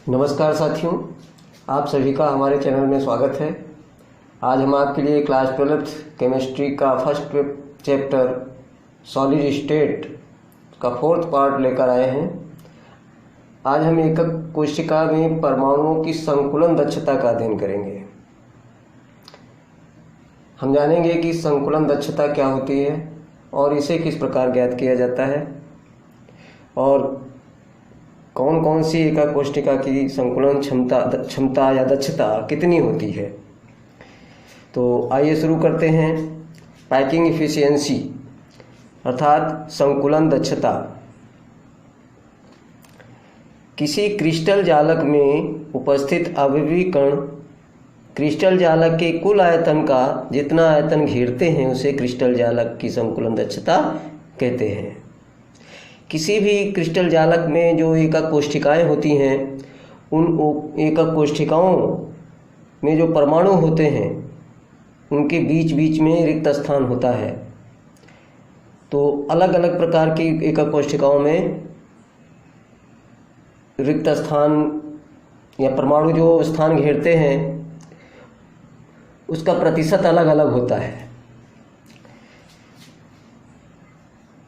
नमस्कार साथियों, आप सभी का हमारे चैनल में स्वागत है। आज हम आपके लिए क्लास 12th केमिस्ट्री का फर्स्ट चैप्टर सॉलिड स्टेट का 4th पार्ट लेकर आए हैं। आज हम एकक कोशिका में परमाणुओं की संकुलन दक्षता का अध्ययन करेंगे। हम जानेंगे कि संकुलन दक्षता क्या होती है और इसे किस प्रकार ज्ञात किया जाता है और कौन कौन सी एकक कोशिका की संकुलन क्षमता या दक्षता कितनी होती है। तो आइए शुरू करते हैं। पैकिंग इफिशियंसी अर्थात संकुलन दक्षता। किसी क्रिस्टल जालक में उपस्थित अवयवी कण क्रिस्टल जालक के कुल आयतन का जितना आयतन घेरते हैं उसे क्रिस्टल जालक की संकुलन दक्षता कहते हैं। किसी भी क्रिस्टल जालक में जो एकक कोशिकाएं होती हैं, उन एकक कोशिकाओं में जो परमाणु होते हैं उनके बीच बीच में रिक्त स्थान होता है। तो अलग अलग प्रकार की एकक कोशिकाओं में रिक्त स्थान या परमाणु जो स्थान घेरते हैं उसका प्रतिशत अलग अलग होता है।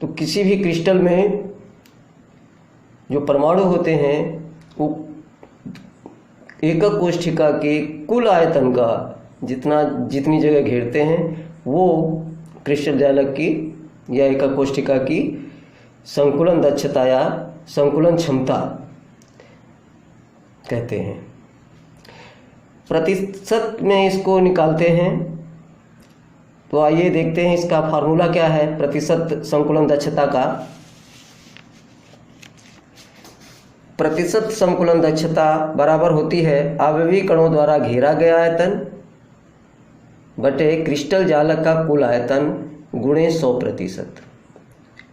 तो किसी भी क्रिस्टल में जो परमाणु होते हैं वो एकक कोशिका के कुल आयतन का जितनी जगह घेरते हैं वो क्रिस्टल जालक की या एकक कोशिका की संकुलन दक्षता या संकुलन क्षमता कहते हैं। प्रतिशत में इसको निकालते हैं। तो आइए देखते हैं इसका फार्मूला क्या है प्रतिशत संकुलन दक्षता का। प्रतिशत संकुलन दक्षता बराबर होती है अवयवी कणों द्वारा घेरा गया आयतन बटे क्रिस्टल जालक का कुल आयतन गुणे 100%।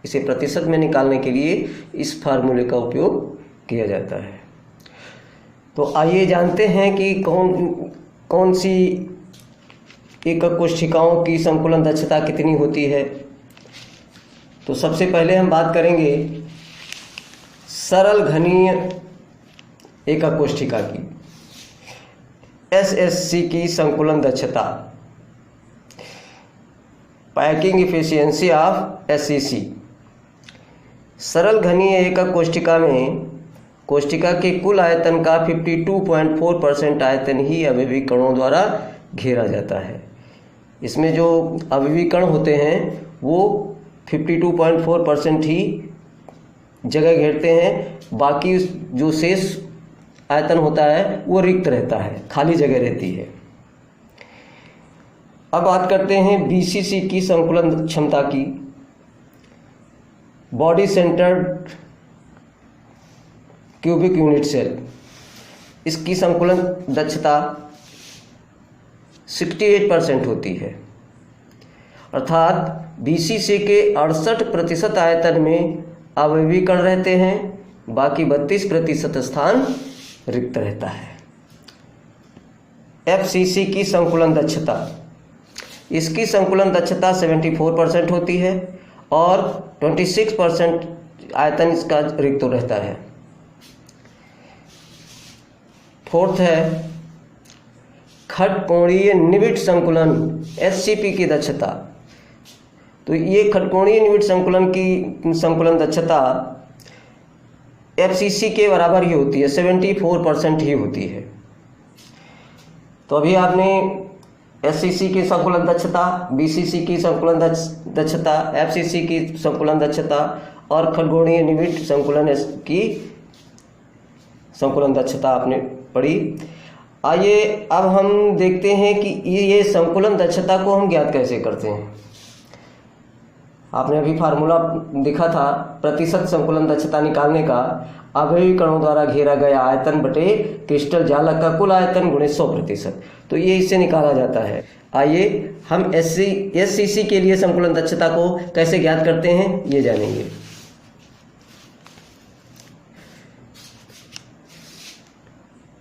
इसे प्रतिशत में निकालने के लिए इस फार्मूले का उपयोग किया जाता है। तो आइए जानते हैं कि कौन सी एकक कोशिकाओं की संकुलन दक्षता कितनी होती है। तो सबसे पहले हम बात करेंगे सरल घनीय एकक कोशिका की SSC की संकुलन दक्षता। Packing efficiency of SEC। सरल घनीय एकक कोशिका में कोशिका के कुल आयतन का 52.4% आयतन ही अवयवी कणों द्वारा घेरा जाता है। इसमें जो अवयवी कण होते हैं वो 52.4% ही जगह घेरते हैं, बाकी जो शेष आयतन होता है वो रिक्त रहता है, खाली जगह रहती है। अब बात करते हैं BCC की संकुलन क्षमता की। Body centred cubic unit cell. इसकी संकुलन दक्षता 68% होती है। अर्थात BCC के 68% आयतन में अवयवी कण रहते हैं, बाकी 32% स्थान रिक्त रहता है। FCC की संकुलन दक्षता। इसकी संकुलन दक्षता 74% होती है और 26% आयतन इसका रिक्त रहता है। फोर्थ है खटकोणीय निविड संकुलन SCP की दक्षता। तो ये खटकोणीय निविड संकुलन की संकुलन दक्षता FCC के बराबर ही होती है, 74% ही होती है। तो अभी आपने SCC की संकुलन दक्षता, BCC की संकुलन दक्षता, FCC की संकुलन दक्षता और खटकोणीय निविड संकुलन की संकुलन दक्षता आपने पढ़ी। आइए अब हम देखते हैं कि ये संकुलन दक्षता को हम ज्ञात कैसे करते हैं। आपने अभी फार्मूला देखा था प्रतिशत संकुलन दक्षता निकालने का, अवयवी कणों द्वारा घेरा गया आयतन बटे क्रिस्टल जालक का कुल आयतन गुणे 100%। तो ये इससे निकाला जाता है। आइए हम SCC के लिए संकुलन दक्षता को कैसे ज्ञात करते हैं ये जानेंगे।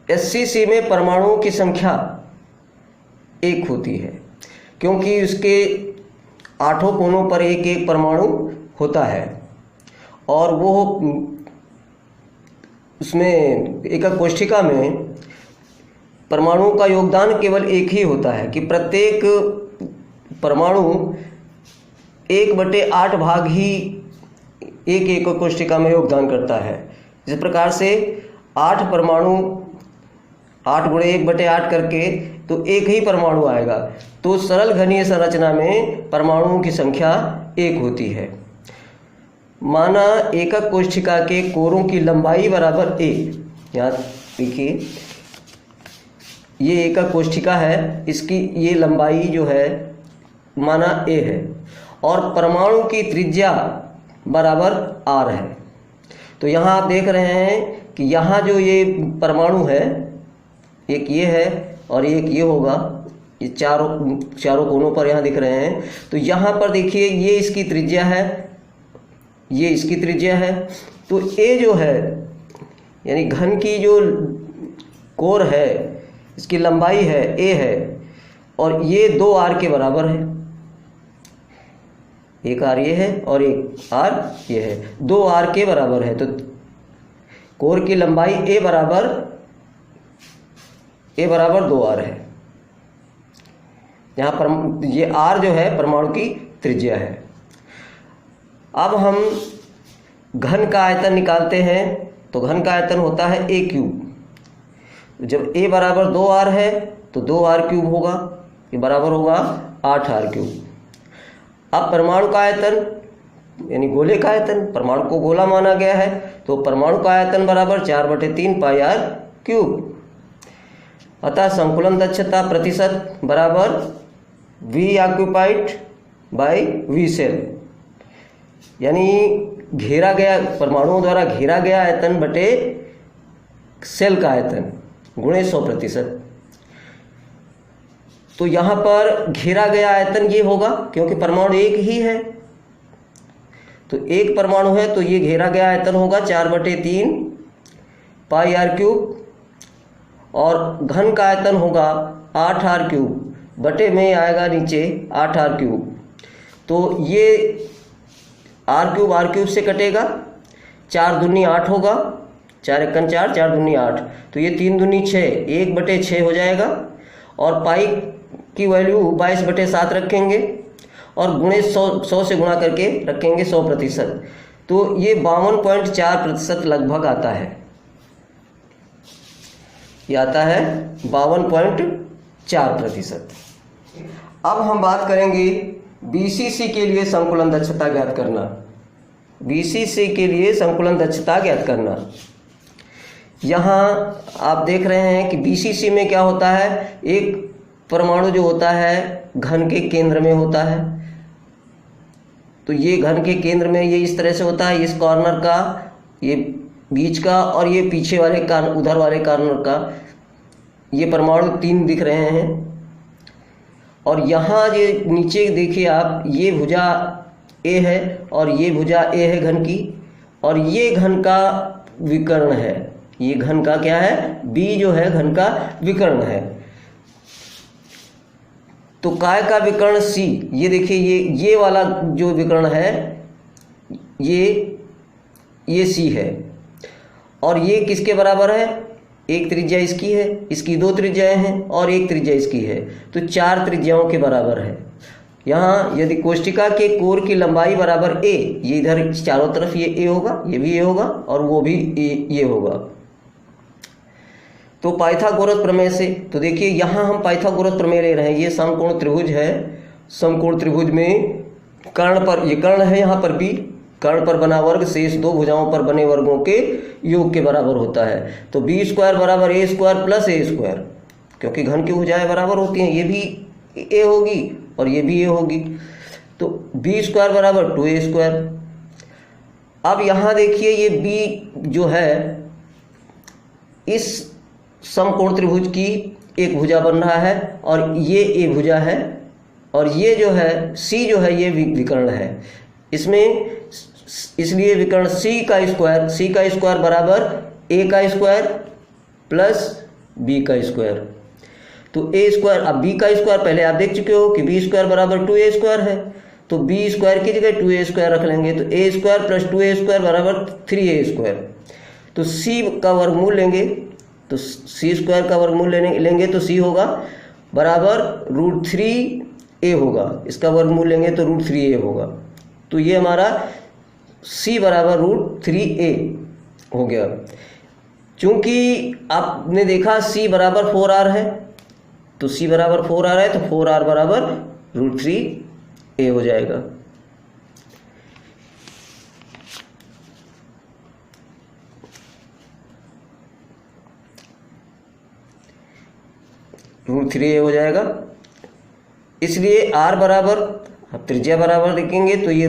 SCC में परमाणुओं की संख्या 1 होती है क्योंकि उसके 8 कोनों पर एक एक परमाणु होता है और वो उसमें एकक कोष्ठिका में परमाणुओं का योगदान केवल एक ही होता है कि प्रत्येक परमाणु 1/8 भाग ही एक एकक कोष्ठिका में योगदान करता है। इस प्रकार से 8 परमाणु 8 × 1/8 करके तो एक ही परमाणु आएगा। तो सरल घनीय संरचना में परमाणुओं की संख्या 1 होती है। माना एकक कोष्ठिका के कोरों की लंबाई बराबर a। यहाँ देखिए ये एकक कोष्ठिका है, इसकी ये लंबाई जो है माना a है और परमाणु की त्रिज्या बराबर r है। तो यहाँ आप देख रहे हैं कि यहाँ जो ये परमाणु है, एक ये है और एक ये होगा, ये चारों कोनों पर यहाँ दिख रहे हैं। तो यहाँ पर देखिए ये इसकी त्रिज्या है, ये इसकी त्रिज्या है। तो ए जो है यानी घन की जो कोर है इसकी लंबाई है ए है और ये 2r के बराबर है। एक r ये है और एक r ये है, 2r के बराबर है। तो कोर की लंबाई a बराबर 2r है। यहाँ पर ये r जो है परमाणु की त्रिज्या है। अब हम घन का आयतन निकालते हैं तो घन का आयतन होता है a³। जब a बराबर 2r है तो 2r³ होगा, ये बराबर होगा 8r³। अब परमाणु का आयतन यानी गोले का आयतन, परमाणु को गोला माना गया है तो परमाणु का आयतन बराबर 4/3 πr³। अतः संकुलन दक्षता प्रतिशत बराबर V occupied by V cell, यानी घेरा गया परमाणुओं द्वारा घेरा गया आयतन बटे सेल का आयतन गुणे 100%। तो यहाँ पर घेरा गया आयतन ये होगा क्योंकि परमाणु एक ही है, तो एक परमाणु है तो ये घेरा गया आयतन होगा 4/3 πr³ और घन का आयतन होगा 8r³ बटे में आएगा नीचे 8r³। तो ये r³ से कटेगा, 4 दूनी 8 होगा, 4 × 4 4 दूनी 8, तो ये 3 दूनी 6 1/6 हो जाएगा और पाई की वैल्यू 22/7 रखेंगे और गुणे 100 से गुणा करके रखेंगे 100%। तो ये 52.4% लगभग आता है, ये आता है 52.4%। अब हम बात करेंगे BCC के लिए संकुलन दक्षता ज्ञात करना। BCC के लिए संकुलन दक्षता ज्ञात करना। यहाँ आप देख रहे हैं कि BCC में क्या होता है, एक परमाणु जो होता है घन के केंद्र में होता है। तो ये घन के केंद्र में ये इस तरह से होता है, इस कॉर्नर का, ये बीच का और ये पीछे वाले उधर वाले कॉर्नर का, ये परमाणु 3 दिख रहे हैं। और यहाँ ये नीचे देखिए आप, ये भुजा A है और ये भुजा A है घन की, और ये घन का विकर्ण है, ये घन का क्या है, B जो है घन का विकर्ण है। तो काय का विकर्ण C, ये देखिए ये वाला जो विकर्ण है ये C है और ये किसके बराबर है, एक त्रिज्या इसकी है, इसकी 2 त्रिज्याएं हैं और एक त्रिज्या इसकी है, तो 4 त्रिज्याओं के बराबर है। यहाँ यदि कोष्ठिका के कोर की लंबाई बराबर a, ये इधर चारों तरफ ये a होगा, ये भी a होगा और वो भी ये होगा। तो पाइथागोरस प्रमेय से, तो देखिए यहाँ हम पाइथागोरस प्रमेय ले रहे हैं। ये समकोण त्रिभुज है, समकोण त्रिभुज में कर्ण पर, ये कर्ण है यहाँ पर भी, कर्ण पर बना वर्ग शेष 2 भुजाओं पर बने वर्गों के योग के बराबर होता है। तो b² बराबर a² प्लस a², क्योंकि घन की भुजाएं बराबर होती हैं, ये भी a होगी और ये भी a होगी, तो b² बराबर 2a²। अब यहाँ देखिए ये b जो है इस समकोण त्रिभुज की एक भुजा बन रहा है और ये a भुजा है और ये जो है c जो है ये विकर्ण है इसमें, इसलिए विकर्ण c का स्क्वायर बराबर a का स्क्वायर प्लस b का स्क्वायर। तो a², अब b का स्क्वायर पहले आप देख चुके हो कि b² बराबर 2a² है, तो b² की जगह 2a² रख लेंगे, तो a² प्लस 2a² बराबर 3a²। तो सी का वर्गमूल लेंगे तो सी स्क्वायर का वर्गमूल लेंगे तो सी होगा बराबर √3a होगा। इसका वर्गमूल लेंगे तो √3a होगा। तो ये हमारा c बराबर √3a हो गया। चूंकि आपने देखा c बराबर 4r है तो c बराबर 4r है तो 4r बराबर √3a हो जाएगा। √3a हो जाएगा। इसलिए r बराबर, अब त्रिज्या बराबर देखेंगे तो ये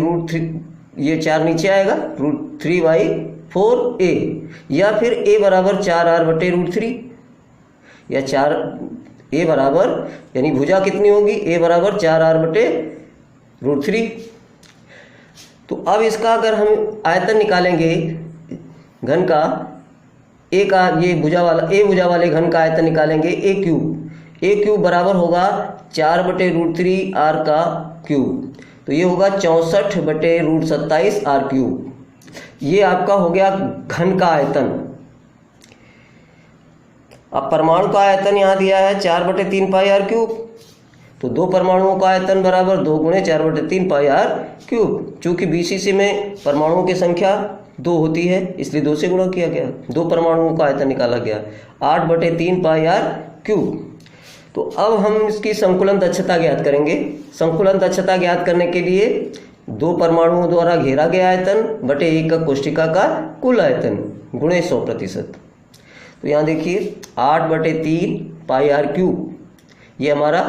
ये 4 नीचे आएगा √3/4a, या फिर a बराबर 4r/√3, या 4a बराबर यानी भुजा कितनी होगी, a बराबर 4r/√3। तो अब इसका अगर हम आयतन निकालेंगे घन का, a का ये भुजा वाले घन का आयतन निकालेंगे a क्यूब बराबर होगा 4/√3r का क्यूब, तो ये होगा 64/√27r क्यूब। ये आपका हो गया घन का आयतन। अब परमाणु का आयतन यहाँ दिया है 4/3πr क्यूब, तो दो परमाणुओं का आयतन बराबर 2 × 4/3πr क्यूब। चूँकि BCC में परमाणुओं की संख्या 2 होती है इसलिए 2 से गुणा किया गया, 2 परमाणुओं का आयतन निकाला गया 8/3πr क्यूब। तो अब हम इसकी संकुलन दक्षता ज्ञात करेंगे। संकुलन दक्षता ज्ञात करने के लिए 2 परमाणुओं द्वारा घेरा गया आयतन बटे एकक कोष्ठिका का कुल आयतन गुणे 100%। तो यहाँ देखिए 8/3πr क्यूब ये हमारा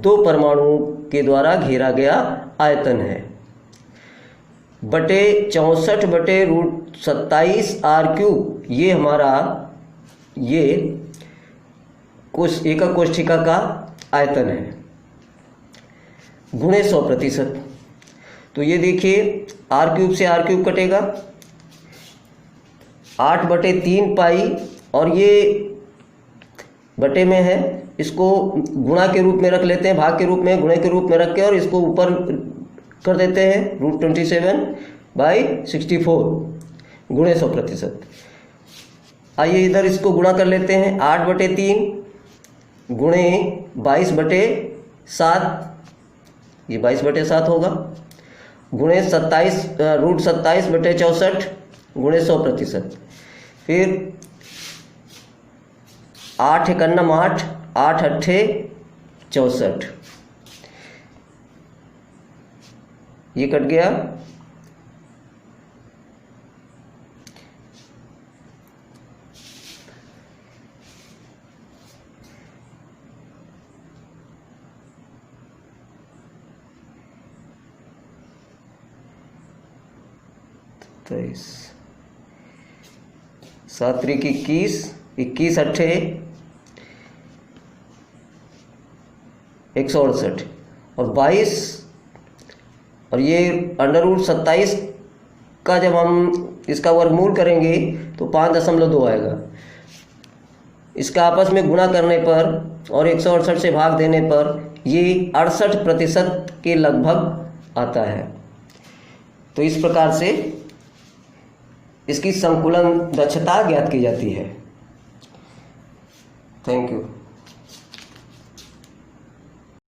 2 परमाणुओं के द्वारा घेरा गया आयतन है, बटे 64/√27r क्यूब ये हमारा ये एकक कोष्ठिका का आयतन है गुणे 100%। तो ये देखिए r³ से r³ कटेगा 8/3π, और ये बटे में है, इसको गुणा के रूप में रख लेते हैं, भाग के रूप में गुणे के रूप में रख के, और इसको ऊपर कर देते हैं √27/64 गुणे 100%। आइए इधर इसको गुणा कर लेते हैं, 8/3 गुणे 22/7, ये 22/7 होगा, गुणे 27/64 गुणे 100%। फिर 8 × 8, 8 × 8 64, ये कट गया। तो 7 × 21, 21 × 8 168, और 22, और ये √27 का जब हम इसका वर्गमूल करेंगे तो 5.2 आएगा। इसका आपस में गुणा करने पर और 168 से भाग देने पर ये 68% के लगभग आता है। तो इस प्रकार से इसकी संकुलन दक्षता ज्ञात की जाती है। Thank you.